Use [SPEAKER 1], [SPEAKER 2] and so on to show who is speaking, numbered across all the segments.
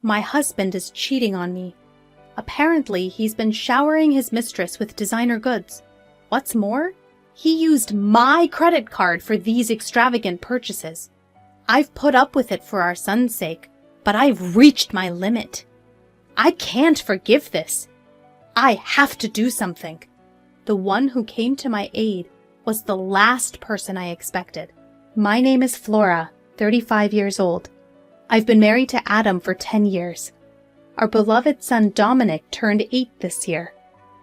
[SPEAKER 1] My husband is cheating on me. Apparently, he's been showering his mistress with designer goods. What's more, he used my credit card for these extravagant purchases. I've put up with it for our son's sake, but I've reached my limit. I can't forgive this. I have to do something. The one who came to my aid was the last person I expected. My name is Flora, 35 years old. I've been married to Adam for 10 years. Our beloved son Dominic turned 8 this year.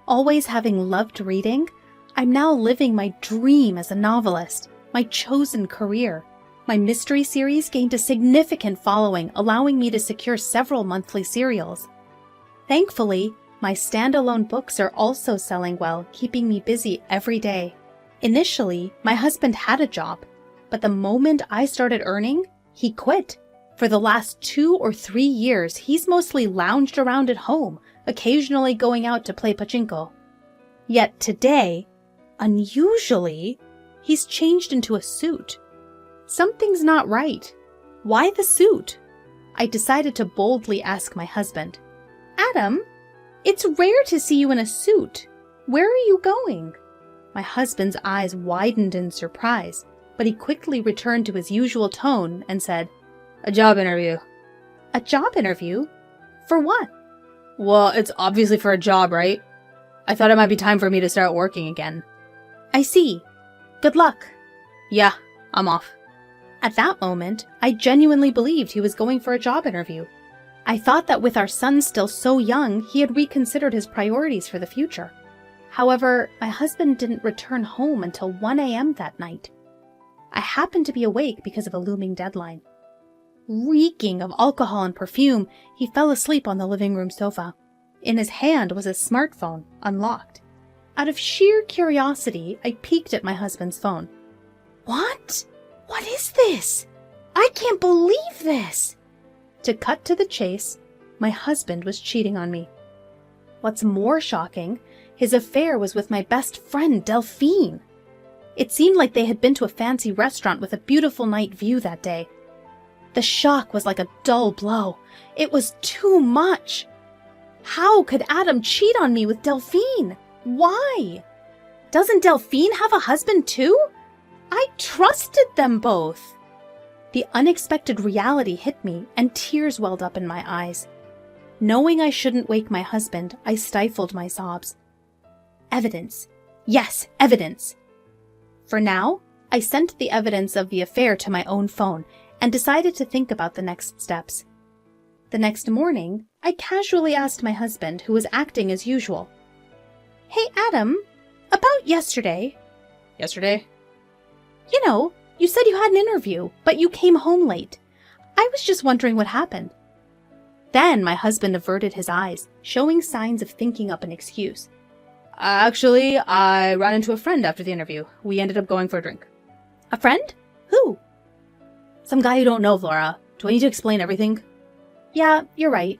[SPEAKER 1] Always having loved reading, I'm now living my dream as a novelist, my chosen career. My mystery series gained a significant following, allowing me to secure several monthly serials. Thankfully, my standalone books are also selling well, keeping me busy every day. Initially, my husband had a job, but the moment I started earning, he quit. For the last 2 or 3 years, he's mostly lounged around at home, occasionally going out to play pachinko. Yet today, unusually, he's changed into a suit. Something's not right. Why the suit? I decided to boldly ask my husband. Adam, it's rare to see you in a suit. Where are you going? My husband's eyes widened in surprise, but he quickly returned to his usual tone and said, A job interview. A job interview? For what? Well, it's obviously for a job, right? I thought it might be time for me to start working again. I see. Good luck. Yeah, I'm off. At that moment, I genuinely believed he was going for a job interview. I thought that with our son still so young, he had reconsidered his priorities for the future. However, my husband didn't return home until 1 a.m. that night. I happened to be awake because of a looming deadline. Reeking of alcohol and perfume, he fell asleep on the living room sofa. In his hand was his smartphone, unlocked. Out of sheer curiosity, I peeked at my husband's phone. What? What is this? I can't believe this! To cut to the chase, my husband was cheating on me. What's more shocking, his affair was with my best friend, Delphine. It seemed like they had been to a fancy restaurant with a beautiful night view that day. The shock was like a dull blow. It was too much. How could Adam cheat on me with Delphine? Why? Doesn't Delphine have a husband too? I trusted them both. The unexpected reality hit me and tears welled up in my eyes. Knowing I shouldn't wake my husband, I stifled my sobs. Evidence. Yes, evidence. For now, I sent the evidence of the affair to my own phone and decided to think about the next steps. The next morning, I casually asked my husband, who was acting as usual. Hey, Adam, about yesterday. Yesterday? You know, you said you had an interview, but you came home late. I was just wondering what happened. Then my husband averted his eyes, showing signs of thinking up an excuse. Actually, I ran into a friend after the interview. We ended up going for a drink. A friend? Who? Some guy you don't know, Flora. Do I need to explain everything? Yeah, you're right.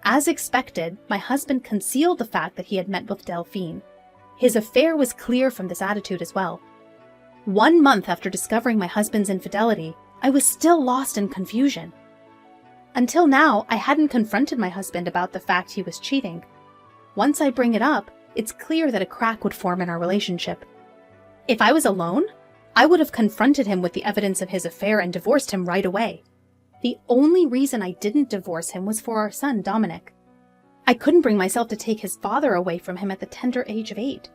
[SPEAKER 1] As expected, my husband concealed the fact that he had met with Delphine. His affair was clear from this attitude as well. 1 month after discovering my husband's infidelity, I was still lost in confusion. Until now, I hadn't confronted my husband about the fact he was cheating. Once I bring it up, it's clear that a crack would form in our relationship. If I was alone, I would have confronted him with the evidence of his affair and divorced him right away. The only reason I didn't divorce him was for our son, Dominic. I couldn't bring myself to take his father away from him at the tender age of 8.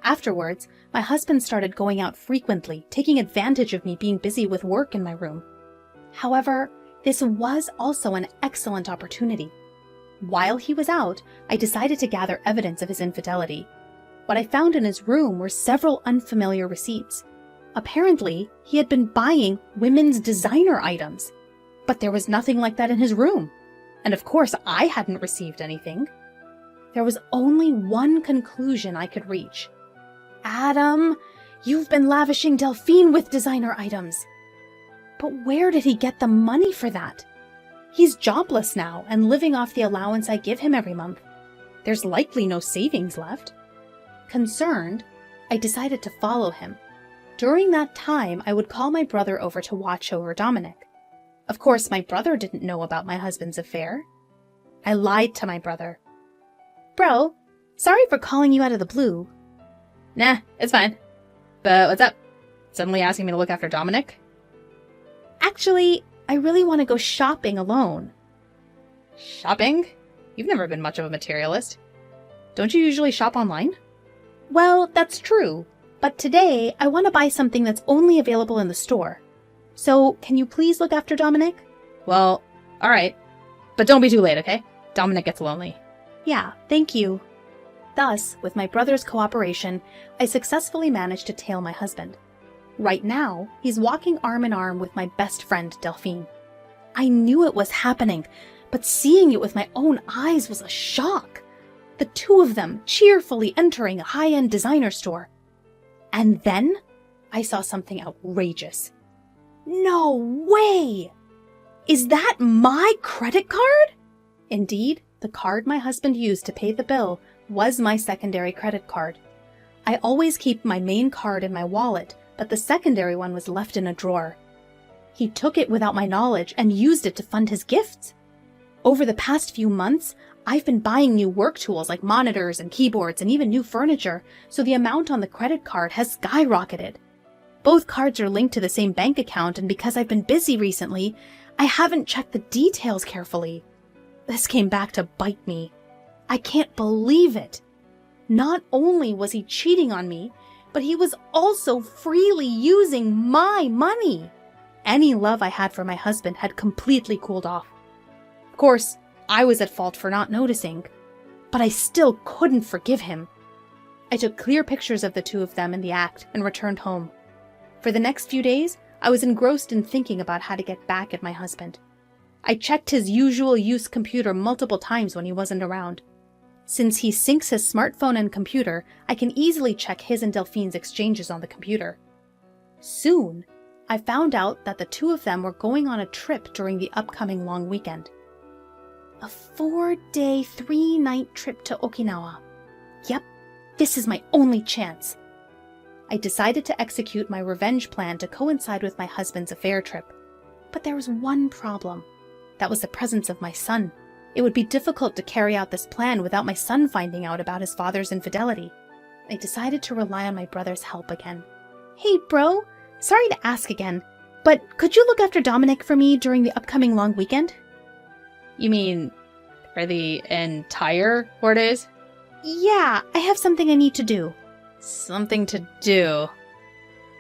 [SPEAKER 1] Afterwards, my husband started going out frequently, taking advantage of me being busy with work in my room. However, this was also an excellent opportunity. While he was out, I decided to gather evidence of his infidelity. What I found in his room were several unfamiliar receipts. Apparently, he had been buying women's designer items. But there was nothing like that in his room. And of course, I hadn't received anything. There was only one conclusion I could reach. Adam, you've been lavishing Delphine with designer items. But where did he get the money for that? He's jobless now and living off the allowance I give him every month. There's likely no savings left. Concerned, I decided to follow him. During that time, I would call my brother over to watch over Dominic. Of course, my brother didn't know about my husband's affair. I lied to my brother. Bro, sorry for calling you out of the blue.
[SPEAKER 2] Nah, it's fine. But what's up? Suddenly asking me to look after Dominic?
[SPEAKER 1] Actually, I really want to go shopping alone.
[SPEAKER 2] Shopping? You've never been much of a materialist. Don't you usually shop online?
[SPEAKER 1] Well, that's true. But today, I want to buy something that's only available in the store. So, can you please look after Dominic?
[SPEAKER 2] Well, alright. But don't be too late, okay? Dominic gets lonely.
[SPEAKER 1] Yeah, thank you. Thus, with my brother's cooperation, I successfully managed to tail my husband. Right now, he's walking arm in arm with my best friend, Delphine. I knew it was happening, but seeing it with my own eyes was a shock. The two of them cheerfully entering a high-end designer store. And then, I saw something outrageous. No way! Is that my credit card? Indeed, the card my husband used to pay the bill was my secondary credit card. I always keep my main card in my wallet, but the secondary one was left in a drawer. He took it without my knowledge and used it to fund his gifts. Over the past few months, I've been buying new work tools like monitors and keyboards and even new furniture, so the amount on the credit card has skyrocketed. Both cards are linked to the same bank account, and because I've been busy recently, I haven't checked the details carefully. This came back to bite me. I can't believe it. Not only was he cheating on me, but he was also freely using my money. Any love I had for my husband had completely cooled off. Of course, I was at fault for not noticing, but I still couldn't forgive him. I took clear pictures of the two of them in the act and returned home. For the next few days, I was engrossed in thinking about how to get back at my husband. I checked his usual use computer multiple times when he wasn't around. Since he syncs his smartphone and computer, I can easily check his and Delphine's exchanges on the computer. Soon, I found out that the two of them were going on a trip during the upcoming long weekend. A 4-day, 3-night trip to Okinawa. Yep, this is my only chance. I decided to execute my revenge plan to coincide with my husband's affair trip. But there was one problem. That was the presence of my son. It would be difficult to carry out this plan without my son finding out about his father's infidelity. I decided to rely on my brother's help again. Hey, bro, sorry to ask again, but could you look after Dominic for me during the upcoming long weekend?
[SPEAKER 2] You mean for the entire 4 days?
[SPEAKER 1] Yeah, I have something I need to do.
[SPEAKER 2] Something to do.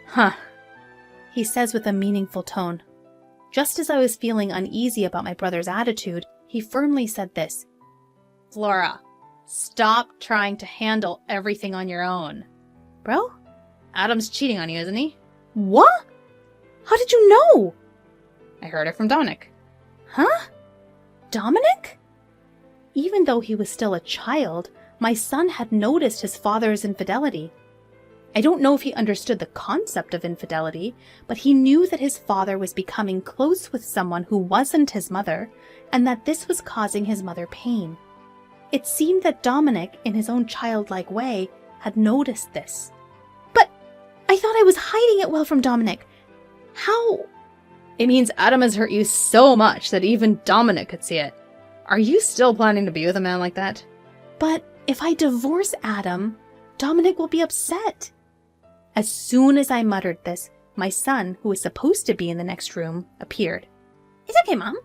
[SPEAKER 2] Huh.
[SPEAKER 1] He says with a meaningful tone. Just as I was feeling uneasy about my brother's attitude, he firmly said this.
[SPEAKER 2] Flora, stop trying to handle everything on your own.
[SPEAKER 1] Bro?
[SPEAKER 2] Adam's cheating on you, isn't he?
[SPEAKER 1] What? How did you know?
[SPEAKER 2] I heard it from Dominic.
[SPEAKER 1] Huh? Dominic? Even though he was still a child, my son had noticed his father's infidelity. I don't know if he understood the concept of infidelity, but he knew that his father was becoming close with someone who wasn't his mother, and that this was causing his mother pain. It seemed that Dominic, in his own childlike way, had noticed this. But I thought I was hiding it well from Dominic. How?
[SPEAKER 2] It means Adam has hurt you so much that even Dominic could see it. Are you still planning to be with a man like that?
[SPEAKER 1] But if I divorce Adam, Dominic will be upset. As soon as I muttered this, my son, who was supposed to be in the next room, appeared. It's okay, Mom.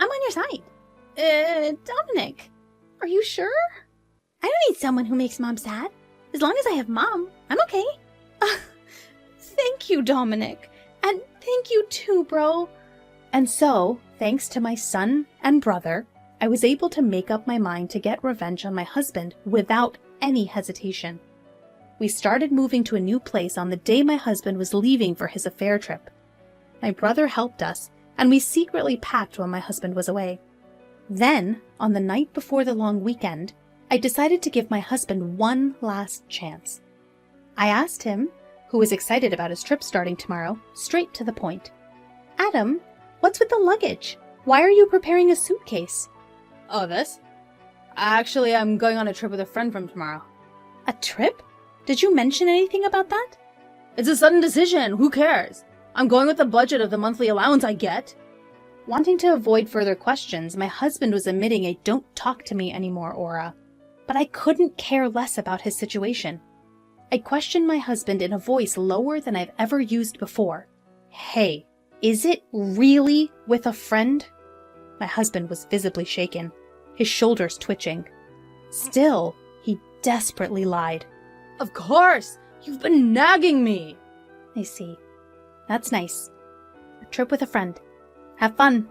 [SPEAKER 1] I'm on your side. Dominic, are you sure? I don't need someone who makes Mom sad. As long as I have Mom, I'm okay. Thank you, Dominic. And thank you too, bro. And so, thanks to my son and brother, I was able to make up my mind to get revenge on my husband without any hesitation. We started moving to a new place on the day my husband was leaving for his affair trip. My brother helped us, and we secretly packed while my husband was away. Then, on the night before the long weekend, I decided to give my husband one last chance. I asked him, who was excited about his trip starting tomorrow, straight to the point. Adam, what's with the luggage? Why are you preparing a suitcase?
[SPEAKER 2] Oh, this? Actually, I'm going on a trip with a friend from tomorrow.
[SPEAKER 1] A trip? Did you mention anything about that?
[SPEAKER 2] It's a sudden decision. Who cares? I'm going with the budget of the monthly allowance I get.
[SPEAKER 1] Wanting to avoid further questions, my husband was emitting a "don't talk to me anymore" aura. But I couldn't care less about his situation. I questioned my husband in a voice lower than I've ever used before. "Hey, is it really with a friend?" My husband was visibly shaken, his shoulders twitching. Still, he desperately lied.
[SPEAKER 2] Of course! You've been nagging me!
[SPEAKER 1] I see. That's nice. A trip with a friend. Have fun.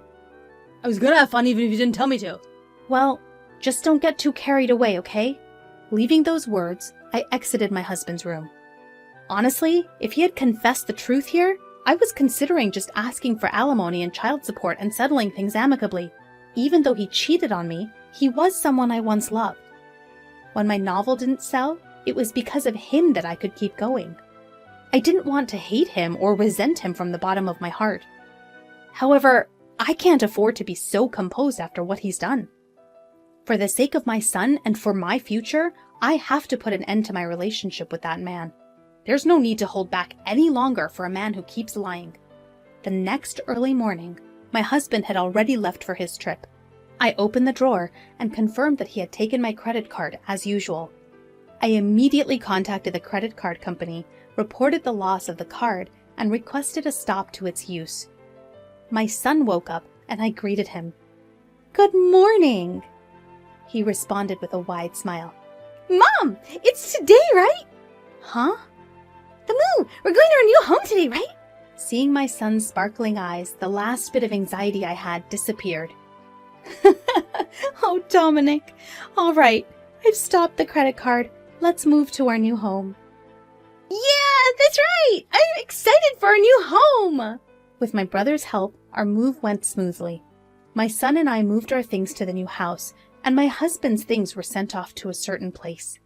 [SPEAKER 2] I was gonna have fun even if you didn't tell me to.
[SPEAKER 1] Well, just don't get too carried away, okay? Leaving those words, I exited my husband's room. Honestly, if he had confessed the truth here, I was considering just asking for alimony and child support and settling things amicably. Even though he cheated on me, he was someone I once loved. When my novel didn't sell, it was because of him that I could keep going. I didn't want to hate him or resent him from the bottom of my heart. However, I can't afford to be so composed after what he's done. For the sake of my son and for my future, I have to put an end to my relationship with that man. There's no need to hold back any longer for a man who keeps lying. The next early morning, my husband had already left for his trip. I opened the drawer and confirmed that he had taken my credit card as usual. I immediately contacted the credit card company, reported the loss of the card, and requested a stop to its use. My son woke up and I greeted him. "Good morning," he responded with a wide smile.
[SPEAKER 2] Mom! It's today, right?
[SPEAKER 1] Huh?
[SPEAKER 2] The move! We're going to our new home today, right?
[SPEAKER 1] Seeing my son's sparkling eyes, the last bit of anxiety I had disappeared. Oh, Dominic. All right, I've stopped the credit card. Let's move to our new home.
[SPEAKER 2] Yeah, that's right! I'm excited for our new home!
[SPEAKER 1] With my brother's help, our move went smoothly. My son and I moved our things to the new house, and my husband's things were sent off to a certain place.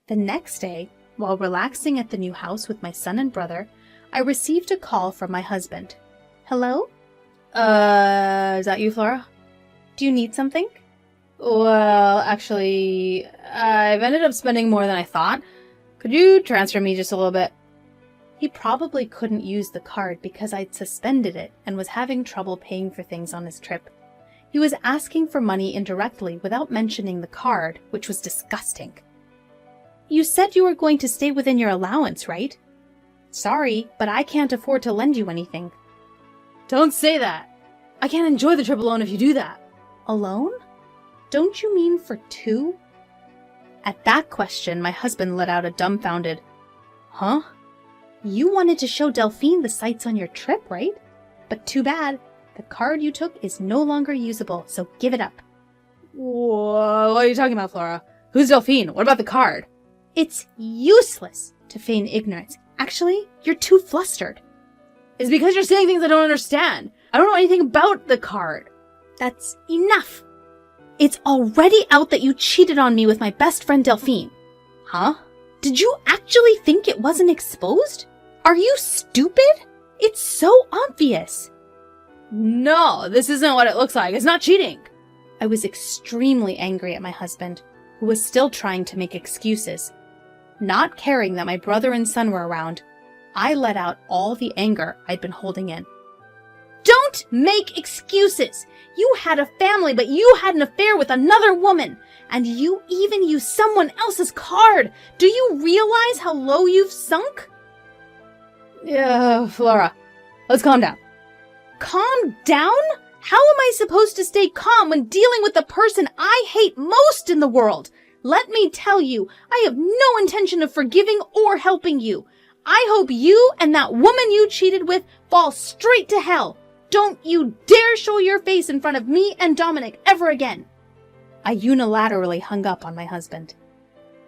[SPEAKER 1] The next day, while relaxing at the new house with my son and brother, I received a call from my husband. "Hello?
[SPEAKER 2] Is that you, Flora?
[SPEAKER 1] Do you need something?"
[SPEAKER 2] Well, actually, I've ended up spending more than I thought. Could you transfer me just a little bit?
[SPEAKER 1] He probably couldn't use the card because I'd suspended it and was having trouble paying for things on his trip. He was asking for money indirectly without mentioning the card, which was disgusting. "You said you were going to stay within your allowance, right?" "Sorry, but I can't afford to lend you anything."
[SPEAKER 2] Don't say that. I can't enjoy the trip alone if you do that.
[SPEAKER 1] "Alone? Don't you mean for two?" At that question, my husband let out a dumbfounded, "Huh? You wanted to show Delphine the sights on your trip, right? But too bad. The card you took is no longer usable, so give it up."
[SPEAKER 2] Whoa, what are you talking about, Flora? Who's Delphine? What about the card?
[SPEAKER 1] "It's useless to feign ignorance. Actually, you're too flustered."
[SPEAKER 2] It's because you're saying things I don't understand. I don't know anything about the card.
[SPEAKER 1] "That's enough. It's already out that you cheated on me with my best friend Delphine."
[SPEAKER 2] Huh?
[SPEAKER 1] "Did you actually think it wasn't exposed? Are you stupid? It's so obvious."
[SPEAKER 2] No, this isn't what it looks like. It's not cheating.
[SPEAKER 1] I was extremely angry at my husband, who was still trying to make excuses. Not caring that my brother and son were around, I let out all the anger I'd been holding in. "Don't make excuses! You had a family, but you had an affair with another woman, and you even used someone else's card! Do you realize how low you've sunk?"
[SPEAKER 2] Yeah, Flora, let's calm down.
[SPEAKER 1] Calm down? How am I supposed to stay calm when dealing with the person I hate most in the world? Let me tell you, I have no intention of forgiving or helping you. I hope you and that woman you cheated with fall straight to hell. Don't you dare show your face in front of me and Dominic ever again. I unilaterally hung up on my husband.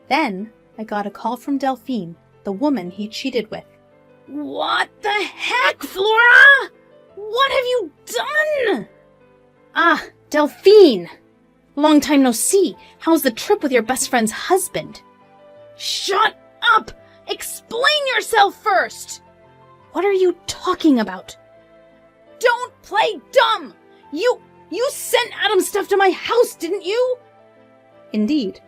[SPEAKER 1] Then I got a call from Delphine, the woman he cheated with. "What the heck, Flora? What have you done?" "Ah, Delphine. Long time no see. How's the trip with your best friend's husband?" "Shut up! Explain yourself first!" "What are you talking about?" "Don't play dumb! You sent Adam's stuff to my house, didn't you?" Indeed.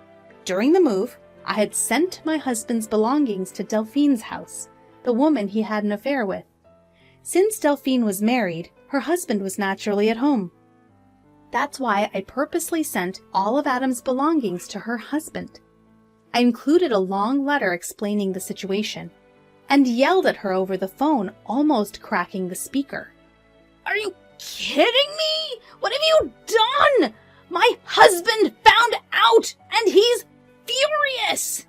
[SPEAKER 1] During the move, I had sent my husband's belongings to Delphine's house, the woman he had an affair with. Since Delphine was married, her husband was naturally at home. That's why I purposely sent all of Adam's belongings to her husband. I included a long letter explaining the situation and yelled at her over the phone, almost cracking the speaker. "Are you kidding me? What have you done? My husband found out and he's furious!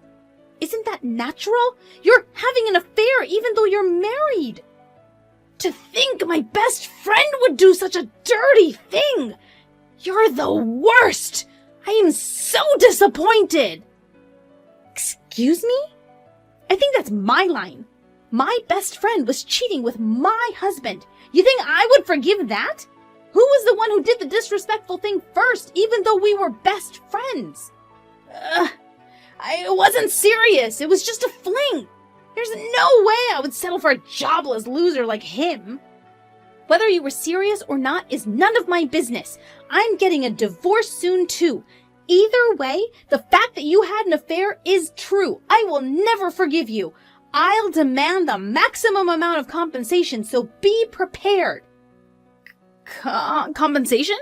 [SPEAKER 1] Isn't that natural? You're having an affair even though you're married. To think my best friend would do such a dirty thing! You're the worst! I am so disappointed!" Excuse me? I think that's my line. My best friend was cheating with my husband. You think I would forgive that? Who was the one who did the disrespectful thing first, even though we were best friends? I wasn't serious. It was just a fling. There's no way I would settle for a jobless loser like him. Whether you were serious or not is none of my business. I'm getting a divorce soon too. Either way, the fact that you had an affair is true. I will never forgive you. I'll demand the maximum amount of compensation, so be prepared. Compensation?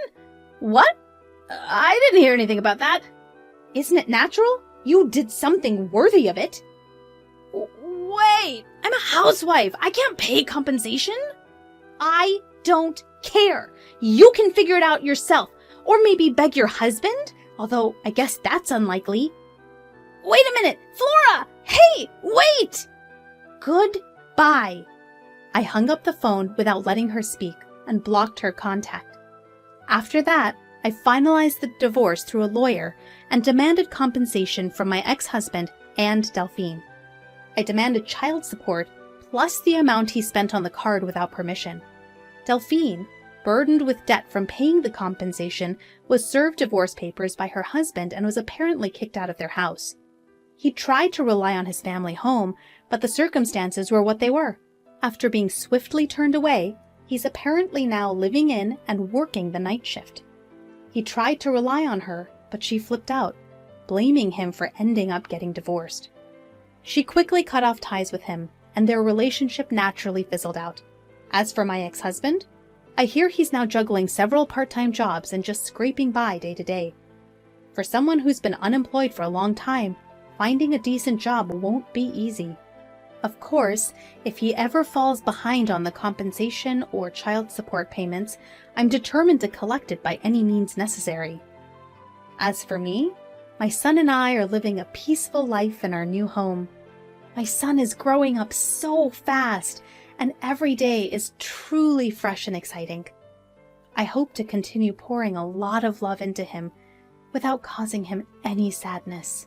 [SPEAKER 1] What? I didn't hear anything about that. Isn't it natural? You did something worthy of it. Wait, I'm a housewife. I can't pay compensation. I don't care. You can figure it out yourself. Or maybe beg your husband, although I guess that's unlikely. Wait a minute, Flora! Hey, wait! Goodbye. I hung up the phone without letting her speak and blocked her contact. After that, I finalized the divorce through a lawyer and demanded compensation from my ex-husband and Delphine. I demanded child support plus the amount he spent on the card without permission. Delphine, burdened with debt from paying the compensation, was served divorce papers by her husband and was apparently kicked out of their house. He tried to rely on his family home, but the circumstances were what they were. After being swiftly turned away, he's apparently now living in and working the night shift. He tried to rely on her, but she flipped out, blaming him for ending up getting divorced. She quickly cut off ties with him, and their relationship naturally fizzled out. As for my ex-husband, I hear he's now juggling several part-time jobs and just scraping by day to day. For someone who's been unemployed for a long time, finding a decent job won't be easy. Of course, if he ever falls behind on the compensation or child support payments, I'm determined to collect it by any means necessary. As for me, my son and I are living a peaceful life in our new home. My son is growing up so fast, and every day is truly fresh and exciting. I hope to continue pouring a lot of love into him without causing him any sadness.